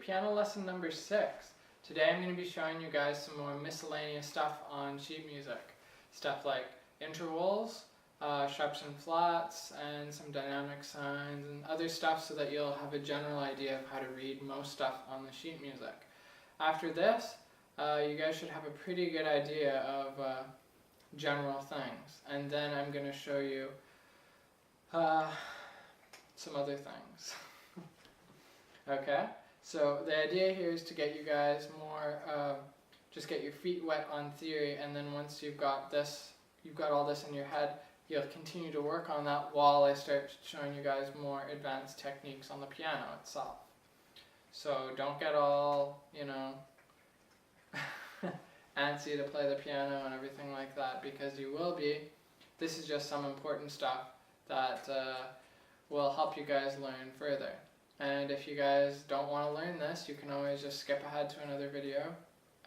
piano lesson number 6. Today I'm going to be showing you guys some more miscellaneous stuff on sheet music. Stuff like intervals, sharps and flats, and some dynamic signs and other stuff so that you'll have a general idea of how to read most stuff on the sheet music. After this, you guys should have a pretty good idea of general things. And then I'm going to show you some other things. Okay, so the idea here is to get you guys more, just get your feet wet on theory, and then once you've got this, you've got all this in your head, you'll continue to work on that while I start showing you guys more advanced techniques on the piano itself. So don't get all, antsy to play the piano and everything like that, because you will be. This is just some important stuff that will help you guys learn further. And if you guys don't want to learn this, you can always just skip ahead to another video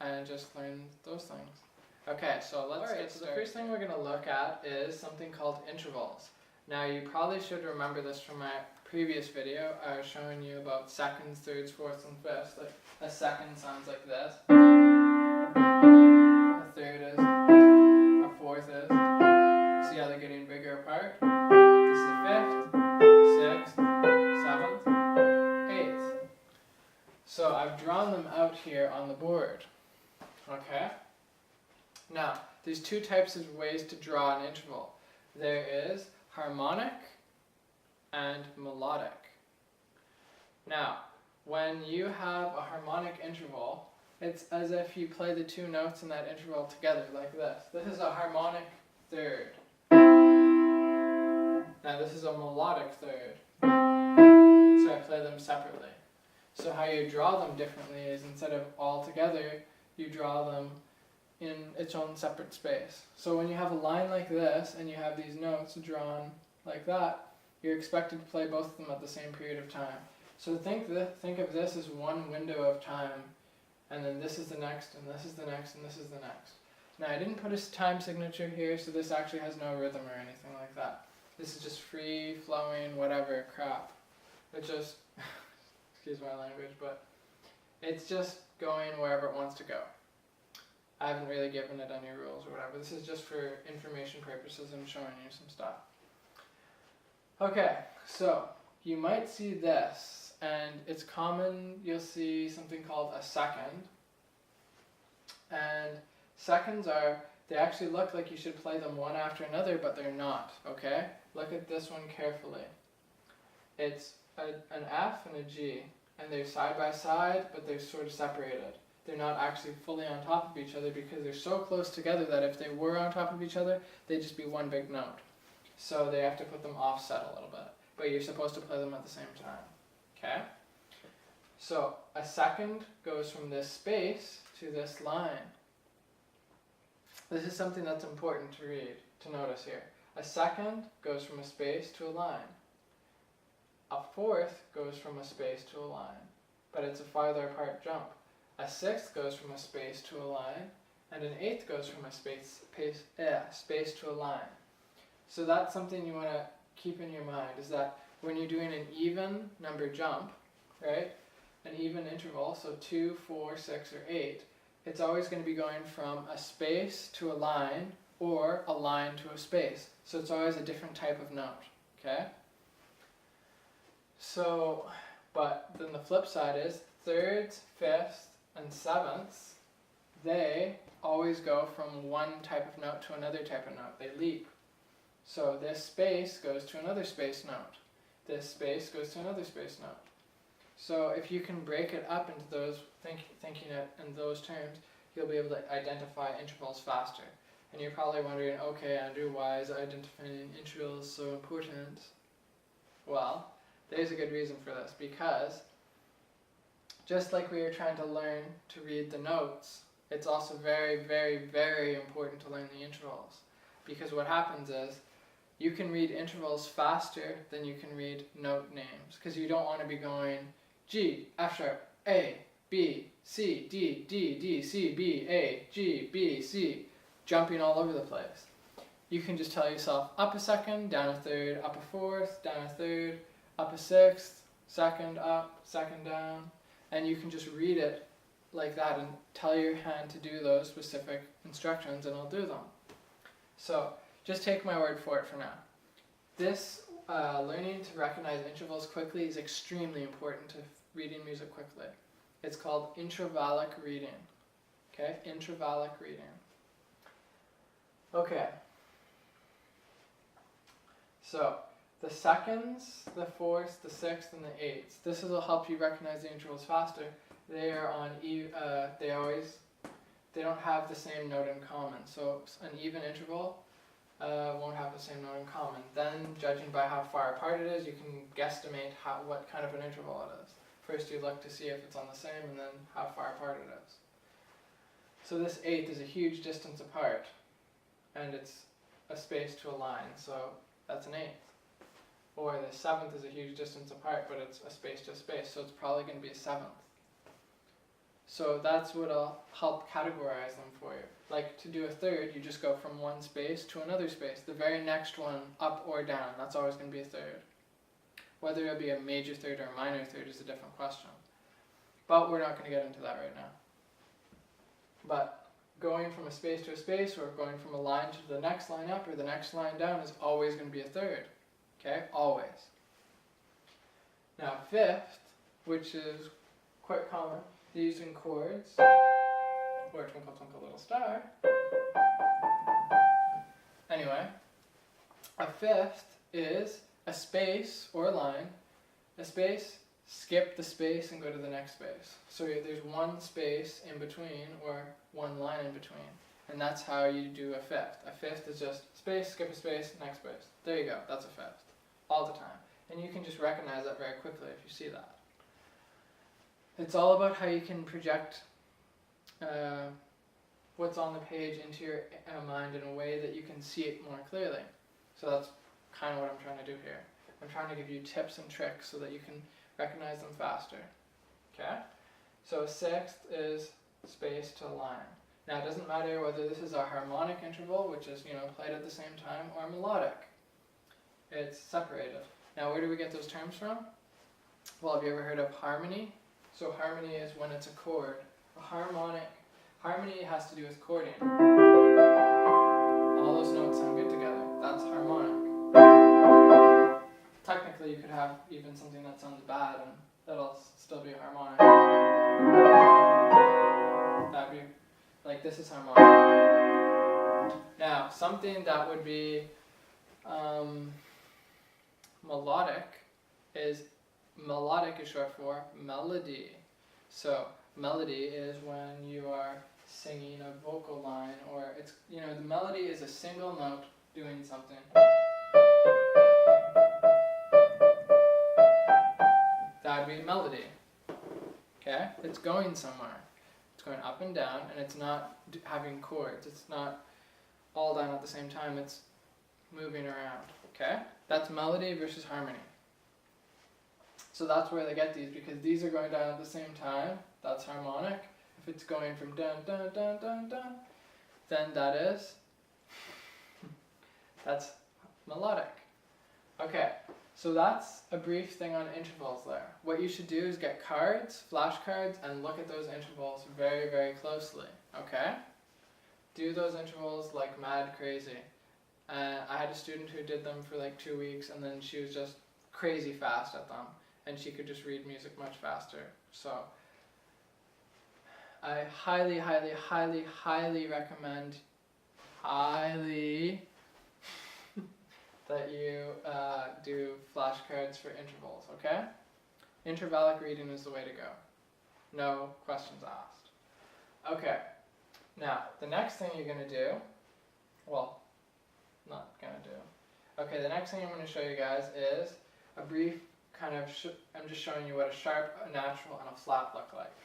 and just learn those things. Okay, so let's get started. The first thing we're going to look at is something called intervals. Now you probably should remember this from my previous video. I was showing you about seconds, thirds, fourths, and fifths. Like a second sounds like this. A third is. A fourth is. See how they're getting bigger apart? This is the fifth, sixth, seventh, eighth. So I've drawn them out here on the board. Okay? Now, there's two types of ways to draw an interval. There is harmonic and melodic. Now, when you have a harmonic interval, it's as if you play the two notes in that interval together, like this. This is a harmonic third. Now this is a melodic third. So I play them separately. So how you draw them differently is instead of all together, you draw them in its own separate space. So when you have a line like this and you have these notes drawn like that, you're expected to play both of them at the same period of time. So think of this as one window of time, and then this is the next, and this is the next, and this is the next. Now I didn't put a time signature here, so this actually has no rhythm or anything like that. This is just free flowing whatever crap. It just, excuse my language, but it's just going wherever it wants to go. I haven't really given it any rules or whatever. This is just for information purposes. I'm showing you some stuff. Okay, so you might see this, and it's common. You'll see something called a second. And seconds they actually look like you should play them one after another, but they're not, okay? Look at this one carefully. It's an F and a G, and they're side by side, but they're sort of separated. They're not actually fully on top of each other because they're so close together that if they were on top of each other, they'd just be one big note. So they have to put them offset a little bit, but you're supposed to play them at the same time, okay? So a second goes from this space to this line. This is something that's important to read, to notice here. A second goes from a space to a line. A fourth goes from a space to a line, but it's a farther apart jump. A sixth goes from a space to a line, and an eighth goes from a space to a line. So that's something you want to keep in your mind, is that when you're doing an even number jump, right, an even interval, so 2, 4, 6, or 8, it's always going to be going from a space to a line, or a line to a space. So it's always a different type of note, okay? So, but then the flip side is thirds, fifths, and sevenths, they always go from one type of note to another type of note. They leap. So this space goes to another space note. This space goes to another space note. So if you can break it up into those, thinking it in those terms, you'll be able to identify intervals faster. And you're probably wondering, okay, Andrew, why is identifying intervals so important? Well, there's a good reason for this, because just like we were trying to learn to read the notes, it's also very, very, very important to learn the intervals. Because what happens is, you can read intervals faster than you can read note names. Because you don't want to be going G, F sharp, A, B, C, D, D, D, C, B, A, G, B, C, jumping all over the place. You can just tell yourself up a second, down a third, up a fourth, down a third, up a sixth, second up, second down. And you can just read it like that and tell your hand to do those specific instructions and it'll do them. So just take my word for it for now. This learning to recognize intervals quickly is extremely important to reading music quickly. It's called intravallic reading. Okay, intravallic reading. Okay. So the seconds, the fourths, the sixths, and the eighths. This will help you recognize the intervals faster. They are on they don't have the same note in common. So an even interval won't have the same note in common. Then, judging by how far apart it is, you can guesstimate what kind of an interval it is. First, you look to see if it's on the same, and then how far apart it is. So this eighth is a huge distance apart, and it's a space to a line. So that's an eighth. Or the seventh is a huge distance apart, but it's a space to a space, so it's probably going to be a seventh. So that's what'll help categorize them for you. Like to do a third, you just go from one space to another space. The very next one, up or down, that's always going to be a third. Whether it'll be a major third or a minor third is a different question. But we're not going to get into that right now. But going from a space to a space, or going from a line to the next line up or the next line down is always going to be a third. Okay, always. Now fifth, which is quite common, using chords, or Twinkle Twinkle Little Star. Anyway, a fifth is a space or a line, a space, skip the space and go to the next space. So there's one space in between or one line in between, and that's how you do a fifth. A fifth is just space, skip a space, next space. There you go, that's a fifth, all the time. And you can just recognize that very quickly if you see that. It's all about how you can project what's on the page into your mind in a way that you can see it more clearly. So that's kind of what I'm trying to do here. I'm trying to give you tips and tricks so that you can recognize them faster. Okay? So a sixth is space to line. Now it doesn't matter whether this is a harmonic interval, which is played at the same time, or melodic. It's separated. Now where do we get those terms from? Well, have you ever heard of harmony? So harmony is when it's a chord. Harmony has to do with chording. All those notes sound good together. That's harmonic. Technically, you could have even something that sounds bad and that'll still be harmonic. That'd be like this is harmonic. Now, something that would be melodic is short for melody. So melody is when you are singing a vocal line, or it's the melody is a single note doing something. That would be melody. Okay? It's going somewhere. It's going up and down, and it's not having chords. It's not all down at the same time. It's moving around. Okay? That's melody versus harmony. So that's where they get these, because these are going down at the same time. That's harmonic. If it's going from dun dun dun dun dun, then that's melodic. Okay, so that's a brief thing on intervals there. What you should do is get cards, flashcards, and look at those intervals very, very closely. Okay? Do those intervals like mad crazy. I had a student who did them for like 2 weeks, and then she was just crazy fast at them, and she could just read music much faster. So I highly, highly, highly, highly recommend that you do flashcards for intervals, okay? Intervallic reading is the way to go. No questions asked. Okay, now the next thing you're going to do, well, not going to do. Okay, the next thing I'm going to show you guys is a brief kind of, I'm just showing you what a sharp, a natural, and a flat look like.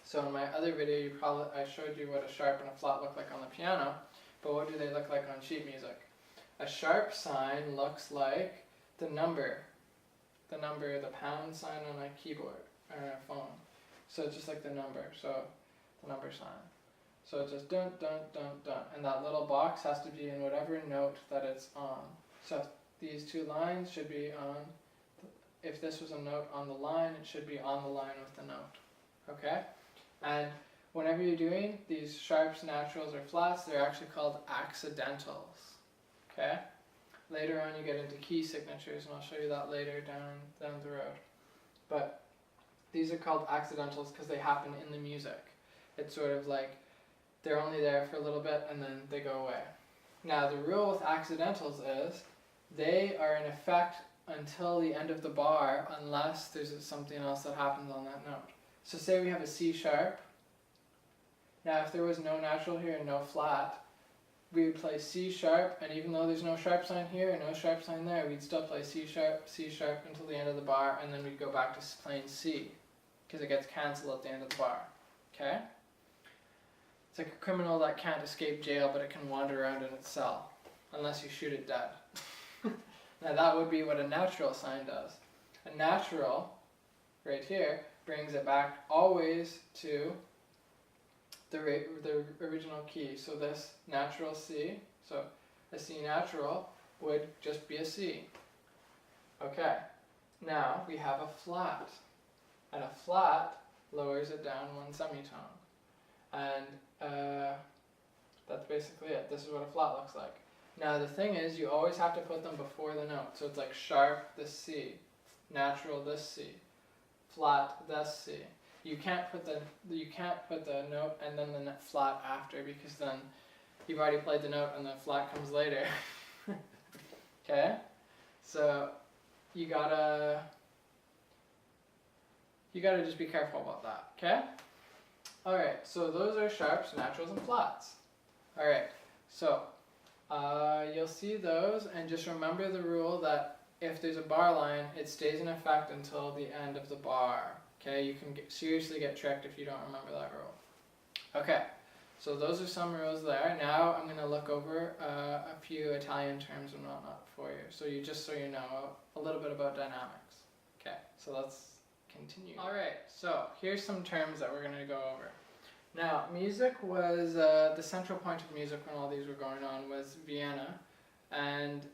So in my other video, I showed you what a sharp and a flat look like on the piano, but what do they look like on sheet music? A sharp sign looks like the number, the pound sign on a keyboard or on a phone. So it's just like the number, so the number sign. So it's just dun dun dun dun, and that little box has to be in whatever note that it's on. So these two lines should be on if this was a note on the line, it should be on the line with the note. Okay? And whenever you're doing these sharps, naturals, or flats, they're actually called accidentals. Okay? Later on you get into key signatures, and I'll show you that later down the road. But these are called accidentals because they happen in the music. It's sort of like they're only there for a little bit and then they go away. Now the rule with accidentals is they are in effect until the end of the bar unless there's something else that happens on that note. So say we have a C sharp. Now if there was no natural here and no flat, we would play C sharp, and even though there's no sharp sign here and no sharp sign there, we'd still play C sharp until the end of the bar, and then we'd go back to playing C, because it gets cancelled at the end of the bar. Okay? It's like a criminal that can't escape jail, but it can wander around in its cell, unless you shoot it dead. Now that would be what a natural sign does. A natural, right here, brings it back always to the original key. So this natural C, so a C natural would just be a C. Okay, now we have a flat, and a flat lowers it down one semitone, and that's basically it. This is what a flat looks like. Now the thing is, you always have to put them before the note. So it's like sharp, this C, natural, this C, flat, this C. You can't put the note and then the flat after, because then you've already played the note and the flat comes later. Okay, so you gotta just be careful about that. Okay. All right. So those are sharps, naturals, and flats. All right. So you'll see those, and just remember the rule that if there's a bar line, it stays in effect until the end of the bar. Okay, you can seriously get tricked if you don't remember that rule. Okay, so those are some rules there. Now I'm going to look over a few Italian terms and whatnot for you, so you know a little bit about dynamics. Okay, so let's continue. All right, so here's some terms that we're going to go over. Now, music was the central point of music when all these were going on was Vienna, and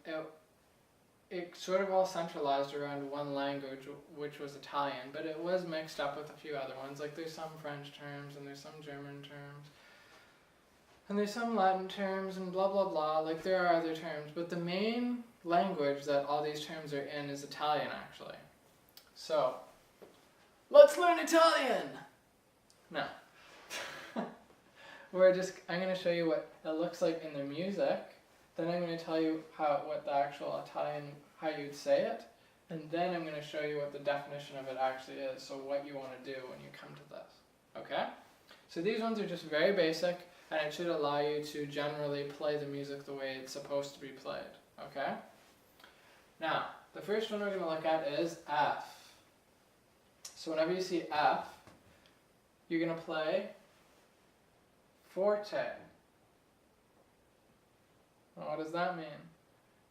it sort of all centralized around one language, which was Italian, but it was mixed up with a few other ones. Like there's some French terms, and there's some German terms, and there's some Latin terms, and blah blah blah. Like there are other terms, but the main language that all these terms are in is Italian, actually. So, let's learn Italian! No. I'm going to show you what it looks like in the music. Then I'm going to tell you what the actual Italian, how you'd say it, and then I'm going to show you what the definition of it actually is, so what you want to do when you come to this. Okay? So these ones are just very basic, and it should allow you to generally play the music the way it's supposed to be played. Okay? Now, the first one we're going to look at is F. So whenever you see F, you're going to play forte. What does that mean?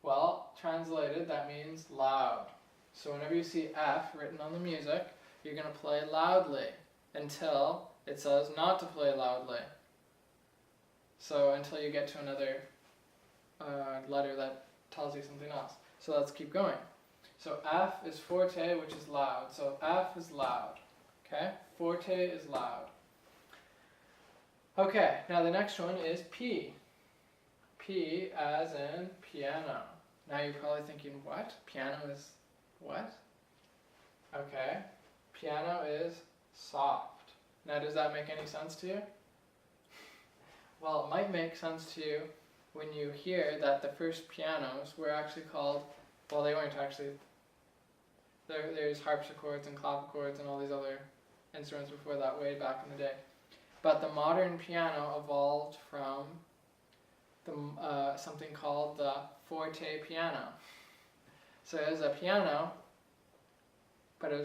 Well, translated, that means loud. So whenever you see F written on the music, you're going to play loudly until it says not to play loudly. So until you get to another letter that tells you something else. So let's keep going. So F is forte, which is loud. So F is loud. Okay? Forte is loud. Okay, now the next one is P. P as in piano. Now you're probably thinking, what? Piano is what? Okay, piano is soft. Now does that make any sense to you? Well, it might make sense to you when you hear that the first pianos were actually called, well, they weren't actually, there's harpsichords and clavichords and all these other instruments before that way back in the day. But the modern piano evolved from something called the forte piano. So it was a piano, but it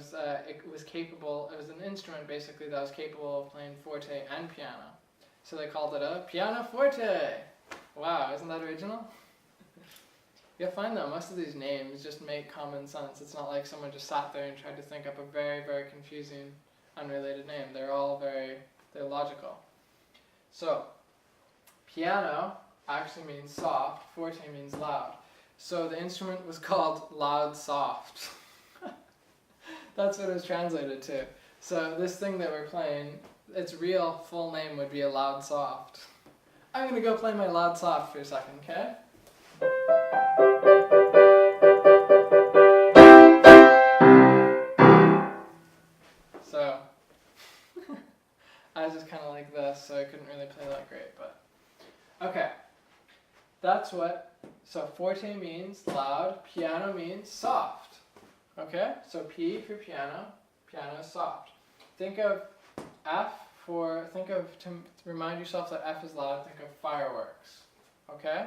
was capable, it was an instrument basically that was capable of playing forte and piano. So they called it a pianoforte. Wow, isn't that original? You'll find that most of these names just make common sense. It's not like someone just sat there and tried to think up a very, very confusing, unrelated name. They're all they're logical. So, piano actually means soft, forte means loud. So the instrument was called loud soft. That's what it was translated to. So this thing that we're playing, its real full name would be a loud soft. I'm gonna go play my loud soft for a second, okay? So I was just kind of like this, so I couldn't really play that great, but okay. That's what, so forte means loud, piano means soft. Okay, so P for piano, piano is soft. Think of F for, to remind yourself that F is loud, think of fireworks. Okay?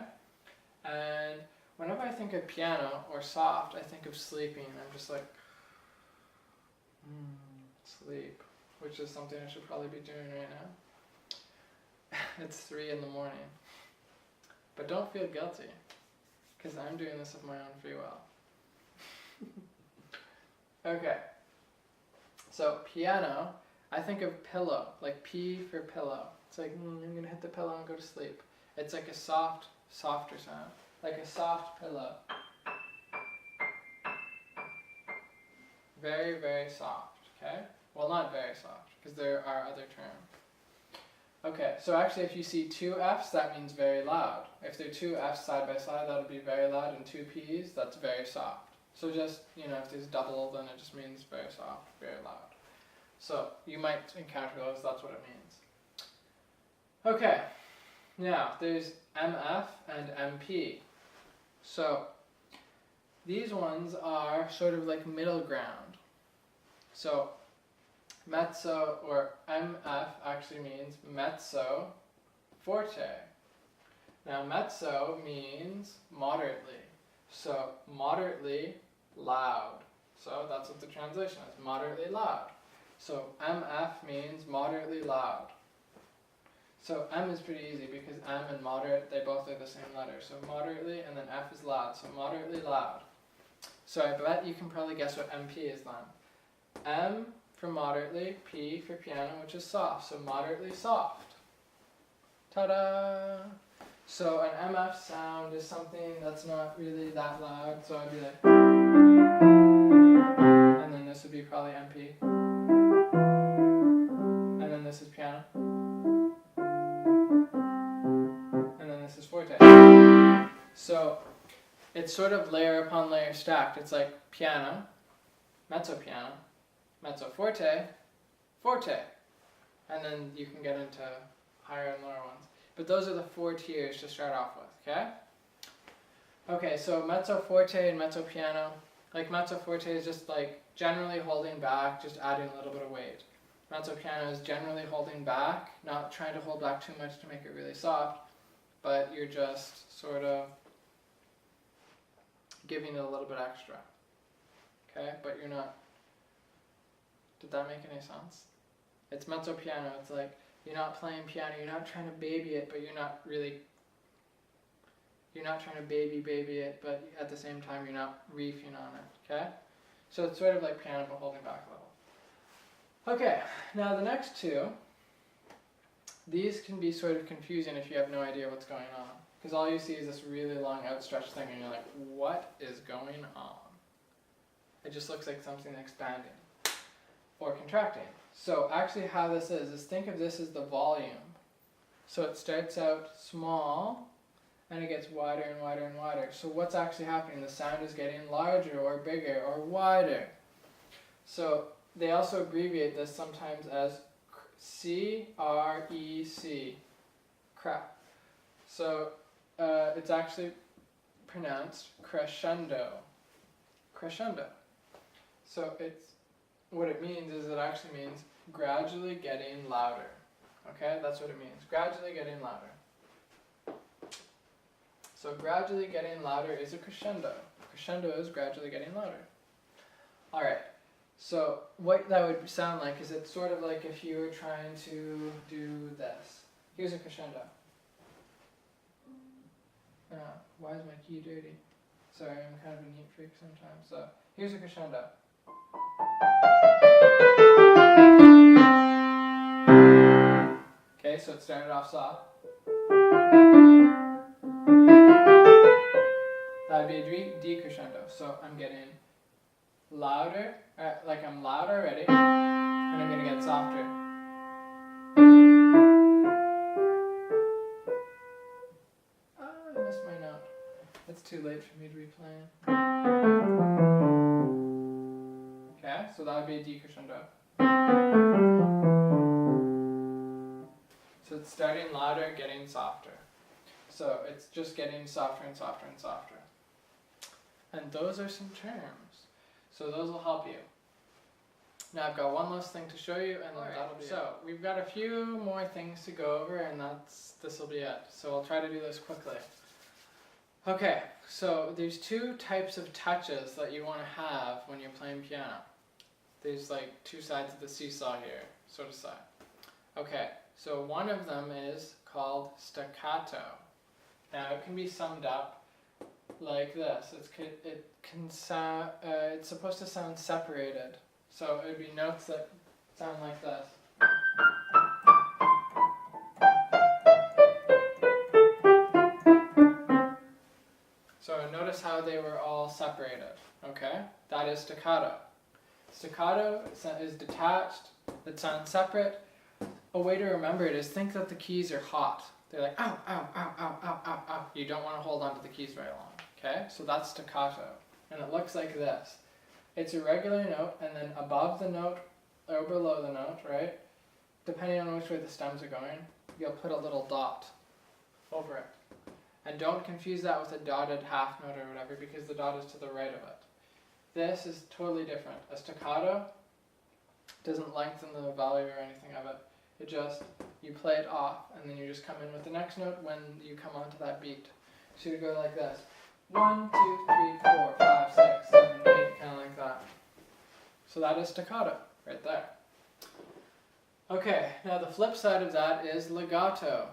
And whenever I think of piano or soft, I think of sleeping. I'm just like, sleep, which is something I should probably be doing right now. It's 3 in the morning. But don't feel guilty, because I'm doing this of my own free will. Okay, so piano, I think of pillow, like P for pillow. It's like, I'm going to hit the pillow and go to sleep. It's like a softer sound, like a soft pillow. Very, very soft, okay? Well, not very soft, because there are other terms. Okay, so actually if you see 2 Fs, that means very loud. If there are 2 Fs side by side, that'll be very loud, and 2 Ps, that's very soft. So just, if there's double, then it just means very soft, very loud. So you might encounter those, that's what it means. Okay, now there's MF and MP. So these ones are sort of like middle ground. So mezzo, or MF actually means mezzo forte. Now mezzo means moderately. So moderately loud. So that's what the translation is, moderately loud. So MF means moderately loud. So M is pretty easy because M and moderate, they both are the same letter. So moderately, and then F is loud, so moderately loud. So I bet you can probably guess what MP is then. M for moderately, P for piano, which is soft, so moderately soft. Ta-da! So an MF sound is something that's not really that loud, so I'd be like, and then this would be probably MP, and then this is piano, and then this is forte. So it's sort of layer upon layer stacked. It's like piano, mezzo piano, mezzo forte, forte, and then you can get into higher and lower ones. But those are the 4 tiers to start off with, okay? Okay, so mezzo forte and mezzo piano. Like mezzo forte is just like generally holding back, just adding a little bit of weight. Mezzo piano is generally holding back, not trying to hold back too much to make it really soft, but you're just sort of giving it a little bit extra. Okay, but you're not. Did that make any sense? It's mezzo piano, it's like you're not playing piano, you're not trying to baby it, but you're not trying to baby it, but at the same time you're not reefing on it, okay? So it's sort of like piano but holding back a little. Okay, now the next 2, these can be sort of confusing if you have no idea what's going on. Because all you see is this really long outstretched thing and you're like, what is going on? It just looks like something expanding or contracting. So actually how this is think of this as the volume. So it starts out small and it gets wider and wider and wider. So what's actually happening? The sound is getting larger or bigger or wider. So they also abbreviate this sometimes as C-R-E-C, crap. So it's actually pronounced crescendo. Crescendo. So what it means is it actually means gradually getting louder. Okay, that's what it means. Gradually getting louder. So gradually getting louder is a crescendo. Crescendo is gradually getting louder. Alright, so what that would sound like is it's sort of like if you were trying to do this. Here's a crescendo. Why is my key dirty? Sorry, I'm kind of a neat freak sometimes. So here's a crescendo. Okay, so it started off soft. That would be a decrescendo. So I'm getting louder, like I'm loud already, and I'm going to get softer. Ah, I missed my note. It's too late for me to be playing. Okay, so that would be a decrescendo. So it's starting louder, getting softer. So it's just getting softer and softer and softer. And those are some terms. So those will help you. Now I've got one last thing to show you, and then that'll be it. So we've got a few more things to go over, and this will be it. So I'll try to do this quickly. Okay, so there's two types of touches that you want to have when you're playing piano. There's like two sides of the seesaw here, so to say. Okay, so one of them is called staccato. Now it can be summed up like this. It's supposed to sound separated. So it would be notes that sound like this. So notice how they were all separated, okay? That is staccato. Staccato is detached, it sounds separate. A way to remember it is think that the keys are hot. They're like, ow, ow, ow, ow, ow, ow, ow. You don't want to hold on to the keys very long, okay? So that's staccato. And it looks like this. It's a regular note, and then above the note, or below the note, right? Depending on which way the stems are going, you'll put a little dot over it. And don't confuse that with a dotted half note or whatever, because the dot is to the right of it. This is totally different. A staccato doesn't lengthen the value or anything of it. It just, you play it off, and then you just come in with the next note when you come onto that beat. So you go like this. 1, 2, 3, 4, 5, 6, 7, 8, kind of like that. So that is staccato, right there. Okay, now the flip side of that is legato.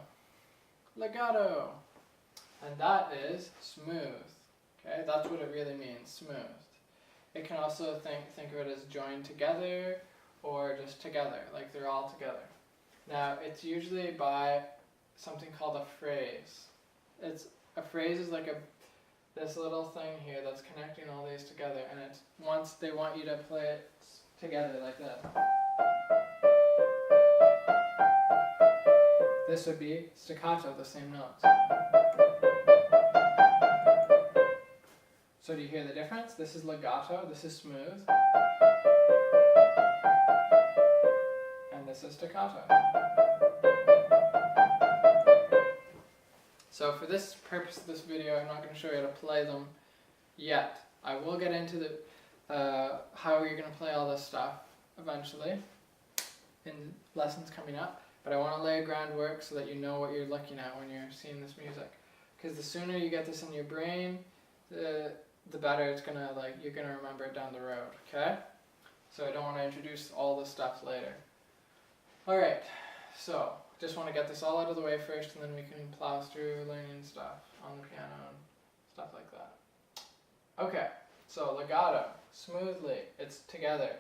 Legato. And that is smooth. Okay, that's what it really means, smooth. It can also think of it as joined together or just together, like they're all together. Now, it's usually by something called a phrase. A phrase is like this little thing here that's connecting all these together, and it's once they want you to play it together like this. This would be staccato, the same notes. So do you hear the difference? This is legato, this is smooth, and this is staccato. So for this purpose of this video, I'm not going to show you how to play them yet. I will get into how you're going to play all this stuff eventually in lessons coming up, but I want to lay a groundwork so that you know what you're looking at when you're seeing this music. Because the sooner you get this in your brain, the better it's gonna, you're gonna remember it down the road, okay? So I don't want to introduce all this stuff later. Alright, so just want to get this all out of the way first, and then we can plow through learning stuff on the piano and stuff like that. Okay, so legato, smoothly, it's together.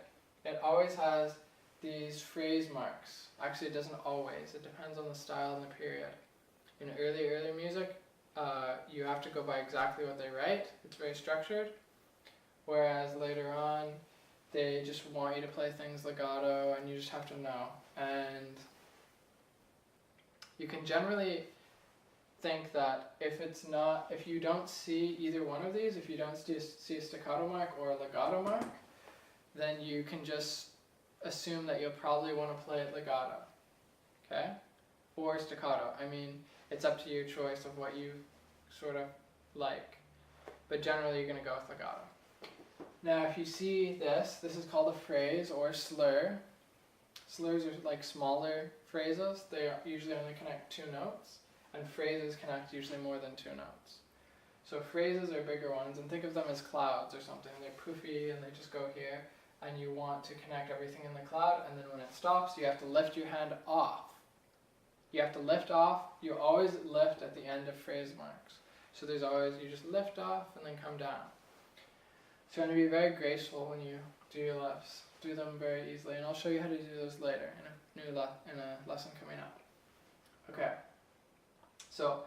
It always has these phrase marks. Actually, it doesn't always. It depends on the style and the period. In early music, you have to go by exactly what they write. It's very structured. Whereas later on, they just want you to play things legato, and you just have to know. And you can generally think that if you don't see either one of these, if you don't see a staccato mark or a legato mark, then you can just assume that you'll probably want to play it legato, okay? Or staccato. I mean, it's up to your choice of what you sort of like. But generally you're going to go with legato. Now if you see this is called a phrase or slur. Slurs are like smaller phrases. They usually only connect 2 notes, and phrases connect usually more than 2 notes. So phrases are bigger ones, and think of them as clouds or something. They're poofy and they just go here, and you want to connect everything in the cloud, and then when it stops you have to lift your hand off. You have to lift off. You always lift at the end of phrase marks. So there's always, you just lift off and then come down. So you want to be very graceful when you do your lifts. Do them very easily, and I'll show you how to do those later in a lesson coming up. Okay. So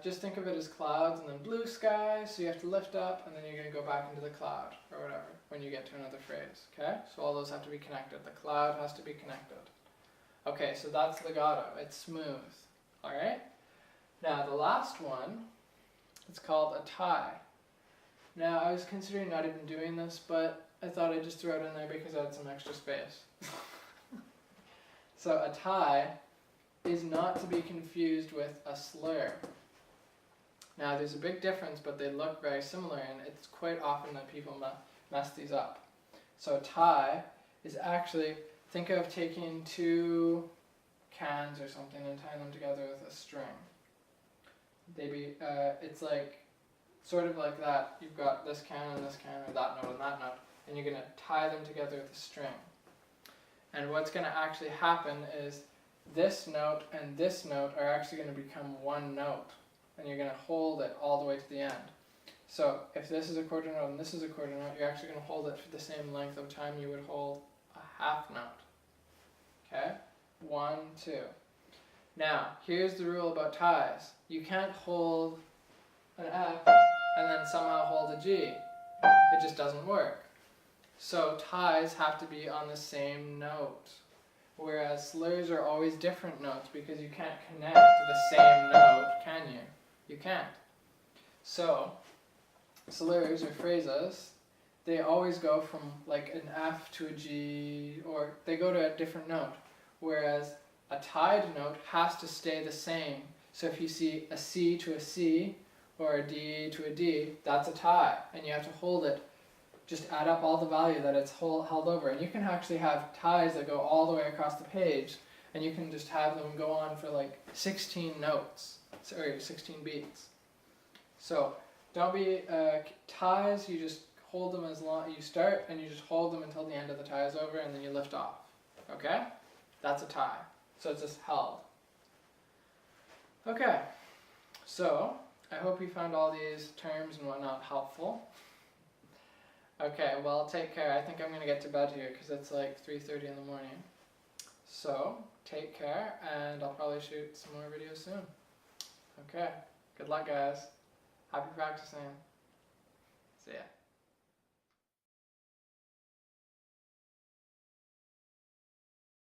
just think of it as clouds and then blue sky, so you have to lift up and then you're going to go back into the cloud or whatever when you get to another phrase, okay? So all those have to be connected. The cloud has to be connected. Okay, so that's legato. It's smooth, alright? Now the last one, it's called a tie. Now I was considering not even doing this, but I thought I'd just throw it in there because I had some extra space. So a tie is not to be confused with a slur. Now there's a big difference, but they look very similar, and it's quite often that people mess these up. So a tie is actually, think of taking two cans or something and tying them together with a string. It's like, sort of like that. You've got this can and this can, or that note and that note, and you're going to tie them together with a string. And what's going to actually happen is this note and this note are actually going to become one note, and you're going to hold it all the way to the end. So if this is a quarter note and this is a quarter note, you're actually going to hold it for the same length of time you would hold a half note. Okay? 1, 2. Now, here's the rule about ties. You can't hold an F and then somehow hold a G. It just doesn't work. So ties have to be on the same note. Whereas slurs are always different notes because you can't connect to the same note, can you? You can't. So slurs or phrases, they always go from like an F to a G, or they go to a different note. Whereas a tied note has to stay the same. So if you see a C to a C or a D to a D, that's a tie, and you have to hold it. Just add up all the value that it's held over, and you can actually have ties that go all the way across the page, and you can just have them go on for like 16 notes, or 16 beats. So don't be ties. You just hold them as long. You start and you just hold them until the end of the tie is over, and then you lift off. Okay, that's a tie. So it's just held. Okay, so I hope you found all these terms and whatnot helpful. Okay, well, take care. I think I'm going to get to bed here because it's like 3:30 in the morning. So, take care, and I'll probably shoot some more videos soon. Okay, good luck, guys. Happy practicing. See ya.